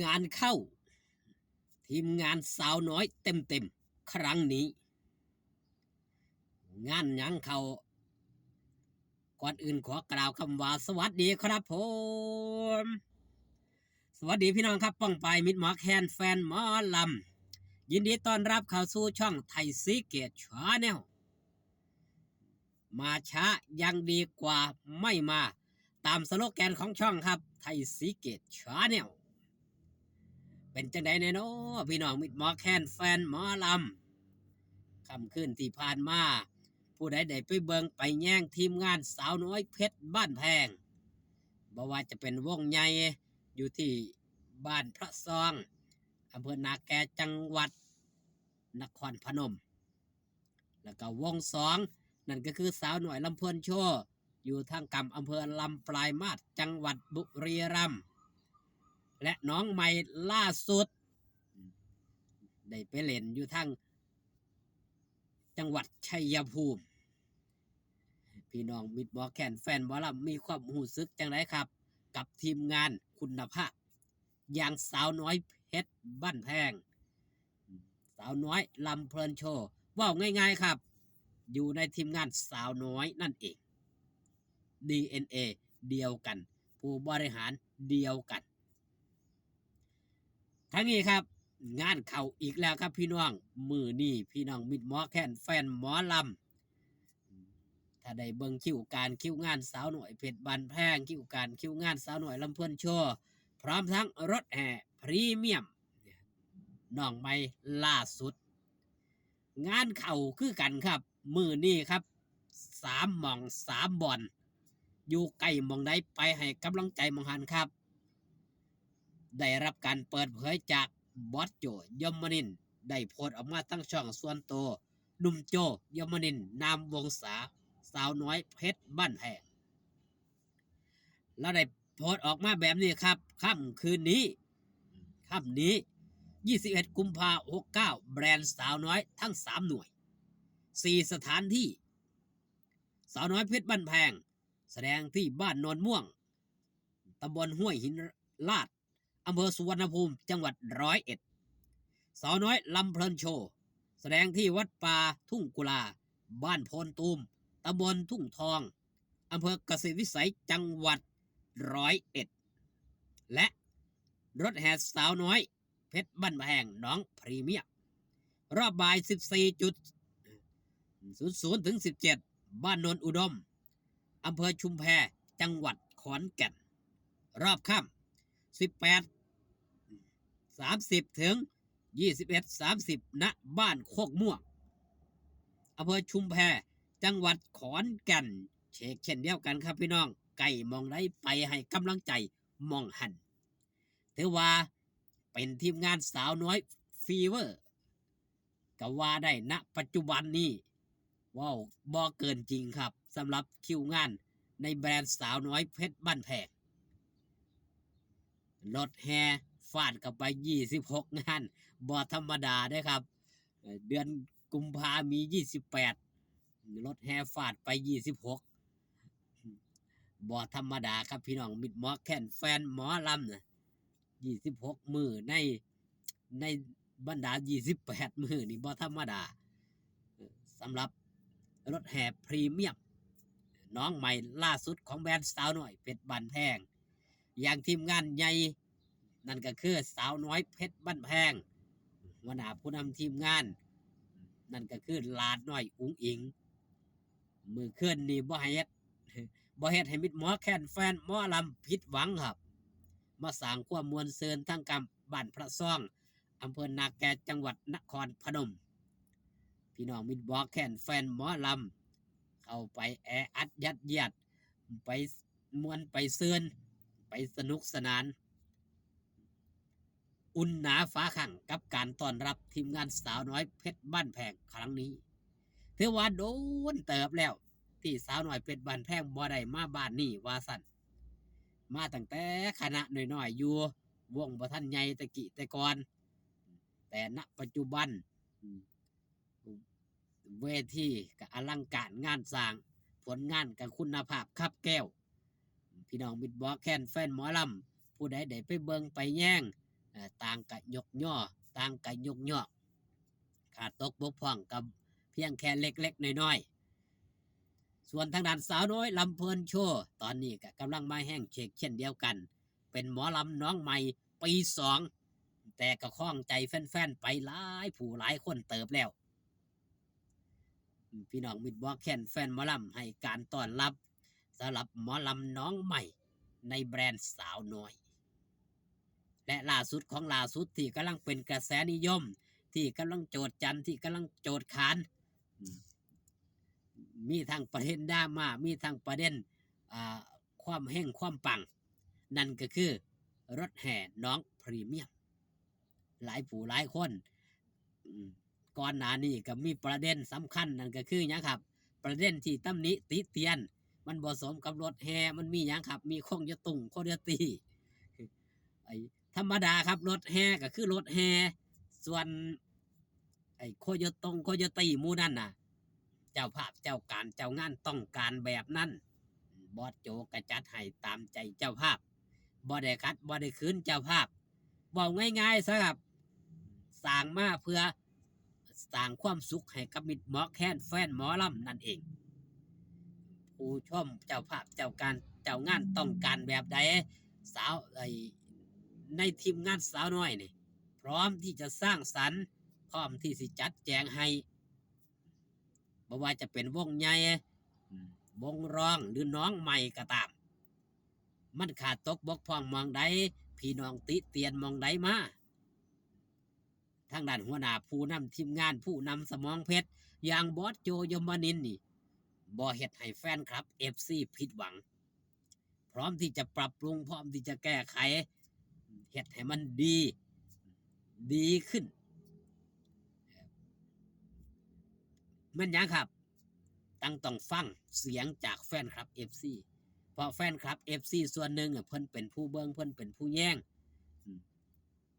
งานเข้าทีมงานสาวน้อยเต็มครั้งนี้งานยังเขาก่อนอื่นขอกล่าวคำว่าสวัสดีครับผมสวัสดีพี่น้องครับป้องไปมิดหมอแคนแฟนหมอลำยินดีต้อนรับเข้าสู่ช่องไทยซีเกตชาแนลมาช้ายังดีกว่าไม่มาตามสโลแกนของช่องครับไทยซีเกตชาแนลเป็นจังไดแน่นอนพี่น้องมิดหมอแคนแฟนหมอลำค่ำคืนที่ผ่านมาผู้ใดได้ไปเบิงไปแย่งทีมงานสาวน้อยเพชรบ้านแพงบ่ว่าจะเป็นวงใหญ่อยู่ที่บ้านพระซองอำเภอนาแกจังหวัดนครพนมแล้วก็วงสองนั่นก็คือสาวหน่อยลำเพลินโชว์อยู่ทางกำอำเภอลำปลายมาศจังหวัดบุรีรัมย์และน้องใหม่ล่าสุดได้ไปเล่นอยู่ทางจังหวัดชัยภูมิพี่น้องมิดบอแคนแฟนบอลมีความรู้สึกจังไรครับกับทีมงานคุณภาพอย่างสาวน้อยเพชรบ้านแพงสาวน้อยลำเพลินโชว์ว่าง่ายๆครับอยู่ในทีมงานสาวน้อยนั่นเอง DNA เดียวกันผู้บริหารเดียวกันทั้งนี้ครับงานเข่าอีกแล้วครับพี่น้องมือนี่พี่น้องมิดหมอแคนแฟนหมอลำถ้าได้เบิ่งคิวการคิวงานสาวหน่อยเพชรบันแพงคิวการคิวงานสาวหน่อยลำเพื่อนโชว์พร้อมทั้งรถแห่พรีเมียมน้องใหม่ล่าสุดงานเข่าคือกันครับมือนี่ครับ3 หม่อง 3 บ่อนอยู่ใกล้หม่องใดไปให้กำลังใจหม่องหันครับได้รับการเปิดเผยจากบอสโจยมนินทร์ได้โพสต์ออกมาตั้งช่องส่วนตัวหนุ่มโจยมนินทร์นามวงศาสาวน้อยเพชรบ้านแพงแล้วได้โพสต์ออกมาแบบนี้ครับค่ำคืนนี้21 กุมภาพันธ์ 69แบรนด์สาวน้อยทั้ง3หน่วย4สถานที่สาวน้อยเพชรบ้านแพงแสดงที่บ้านโนนม่วงตำบลห้วยหินลาดอำเภอสุวรรณภูมิจังหวัด101สาวน้อยลำเพลินโชว์แสดงที่วัดป่าทุ่งกุลาบ้านโพนตูมตำบลทุ่งทองอำเภอเกษตรวิสัยจังหวัด101และรถแห่สาวน้อยเพชรบ้านแพงน้องพรีเมียมรอบบ่าย 14:00 ถึง 17บ้านโนนอุดมอำเภอชุมแพจังหวัดขอนแก่นรอบค่ำ18:30 ถึง 21:30ณบ้านโคกม่วงอำเภอชุมแพจังหวัดขอนแก่นเช็คเช่นเดียวกันครับพี่น้องไก่มองได้ไปให้กำลังใจมองหันถือว่าเป็นทีมงานสาวน้อยฟีเวอร์ก็ว่าได้ณปัจจุบันนี้ว้าวบ่เกินจริงครับสำหรับคิวงานในแบรนด์สาวน้อยเพชรบ้านแพงรถแห่ฟาดกับไป26งานบ่ธรรมดาได้ครับเดือนกุมภามี28รถแห่ฟาดไป26บ่ธรรมดาครับพี่น้องมิดหมอแคนแฟนหมอลำนะ26มือในบรรดา28มือนี่บ่ธรรมดาสำหรับรถแห่พรีเมียมน้องใหม่ล่าสุดของแบรนด์สาวน้อยเพชรบ้านแพงอย่างทีมงานใหญ่นั่นก็คือสาวน้อยเพชรบ้านแพงหัวหน้าผู้นำทีมงานนั่นก็คือลาดน้อยอุ๋งอิงมือเคลื่อนนี่บ่เฮ็ดให้มิดหมอแคนแฟนหมอลำผิดหวังครับมาสร้างความมวลเซินทั้งกำบ้านพระซ่องอำเภอนาแกจังหวัดนครพนมพี่น้องมิดหมอแคนแฟนหมอลำเข้าไปแออัดยัดเยียดไปมวนไปเซินไปสนุกสนานอุ่นหนาฟ้าขังกับการต้อนรับทีมงานสาวน้อยเพชรบ้านแพงครั้งนี้ถือว่าโดนเติบแล้วที่สาวน้อยเพชรบ้านแพงบ่ได้มาบ้านนี่ว่าสั่นมาตั้งแต่คณะน้อยๆอยู่วงบ่ทันใหญ่ตะกี้แต่ก่อนแต่ณปัจจุบันเวทีกับอลังการงานสร้างผลงานกับคุณภาพคับแก้วพี่น้องมิดบอแคนแฟนหมอลำผู้ใดได้ไปเบิงไปแย่ง ต่างกะยกย่อต่างกะยกย่อขาดตกบกพร่องกับเพียงแค่เล็กๆน้อยๆส่วนทางด้านสาวน้อยลำเพลินโชว์ตอนนี้ก็กำลังมาแห้งเชกเช่นเดียวกันเป็นหมอลำน้องใหม่ปี2แต่ก็คล้องใจแฟนๆไปหลายผู้หลายคนเติบแล้วพี่น้องมิดบอกแคนแฟนหมอลำให้การต้อนรับสำหรับหมอลำน้องใหม่ในแบรนด์สาวน้อยและล่าสุดของล่าสุดที่กำลังเป็นกระแสนิยมที่กำลังโจดจันที่กำลังโจดขานมีทั้งประเด็นดราม่ามีทั้งประเด็นความเฮ่งความปังนั่นก็คือรถแห่น้องพรีเมียมหลายผู้หลายคนก่อนหน้านี้ก็มีประเด็นสำคัญนั่นก็คือหยังครับประเด็นที่ตำหนิติเตียนมันผสมกับรถแห่มันมีหยังครับมีโคงยะตุงโคโยตีไอ้ธรรมดาครับรถแห่ก็คือรถแห่ส่วนไอ้โคโยตงโคโยตีมูนั่นน่ะเจ้าภาพเจ้าการเจ้างานต้องการแบบนั้นบอสโจกระจัดให้ตามใจเจ้าภาพบ่ได้คัดบ่ได้คืนเจ้าภาพบอกง่ายๆซะครับสร้างมาเพื่อสร้างความสุขให้กับมิตรหมอแค้นแฟนหมอลำนั่นเองผู้ชมเจ้าภาพเจ้าการเจ้างานต้องการแบบใดสาวในทีมงานสาวน้อยนี่พร้อมที่จะสร้างสรรค์พร้อมที่สิจัดแจงให้บ่ว่าจะเป็นวงใหญ่วงร้องหรือน้องใหม่ก็ตามมันขาดตกบกพร่องมองใดพี่น้องติเตียนมองใดมาทางด้านหัวหน้าผู้นำทีมงานผู้นำสมองเพชรอย่างบอสโจยมนินนี่บ่เฮ็ดให้แฟนคลับ FC ผิดหวังพร้อมที่จะปรับปรุงพร้อมที่จะแก้ไขเฮ็ดให้มันดีขึ้นมันยังครับต้องฟังเสียงจากแฟนคลับ FC เพราะแฟนคลับ FC ส่วนหนึ่งเพิ่นเป็นผู้เบิ่งเพิ่นเป็นผู้แย่ง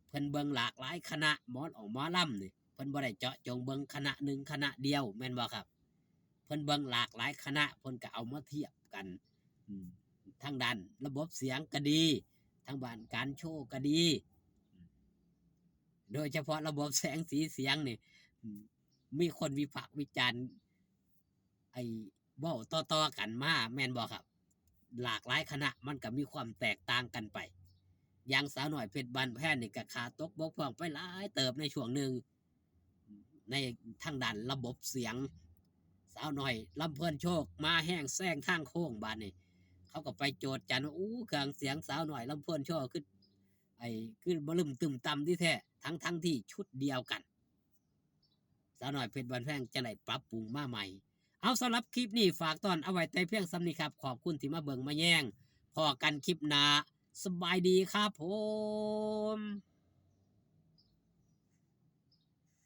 เพิ่นเบิ่งหลากหลายคณะหมอลำนี่เพิ่นบ่ได้เจาะจงเบิ่งคณะหนึ่งคณะเดียวแม่นบ่ครับเพิ่นเบิ่งหลากหลายคณะเพิ่นก็เอามาเทียบกันทางด้านระบบเสียงก็ดีทางด้านการโชว์ก็ดีโดยเฉพาะระบบแสงสีเสียงนี่มีคนวิพากษ์วิจารณ์ไอ้เว้าต่อๆกันมาแม่นบ่ครับหลากหลายคณะมันก็มีความแตกต่างกันไปอย่างสาวหน่อยเพชรบ้านแพนนี่ก็ขาดตกบกพร่องไปหลายเติบในช่วงหนึ่งในทางด้านระบบเสียงสาวหน่อยลำเพลินโชคมาแห้งแซงทางโค้งบ้านนี่เขาก็ไปโจทย์จันอู้เครื่องเสียงสาวหน่อยลำเพลินโชคขึ้นบลึมตึมตำที่แท้ทั้งที่ชุดเดียวกันสาวหน่อยเพชรบ้านแพงจะได้ปรับปรุงมาใหม่เอาสำหรับคลิปนี้ฝากตอนเอาไว้แต่เพียงซ้ำนี้ครับขอบคุณที่มาเบิ่งมาแย่งพอกันคลิปหน้าสบายดีครับผม